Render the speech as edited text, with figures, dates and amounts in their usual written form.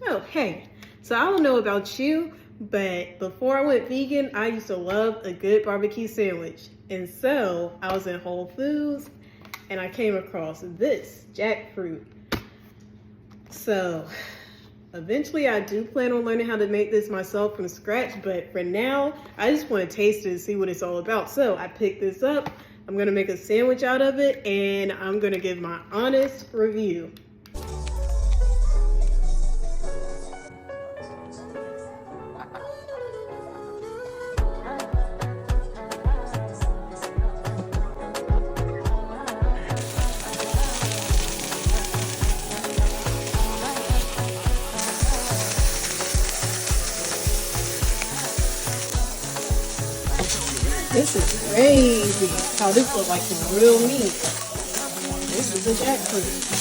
Oh, hey. So I don't know about you, but before I went vegan, I used to love a good barbecue sandwich. And so I was in Whole Foods and I came across this jackfruit. So eventually I do plan on learning how to make this myself from scratch, but for now, I just want to taste it and see what it's all about. So I picked this up. I'm gonna make a sandwich out of it and I'm gonna give my honest review. This is crazy how this looks like some real meat. This is a jackfruit.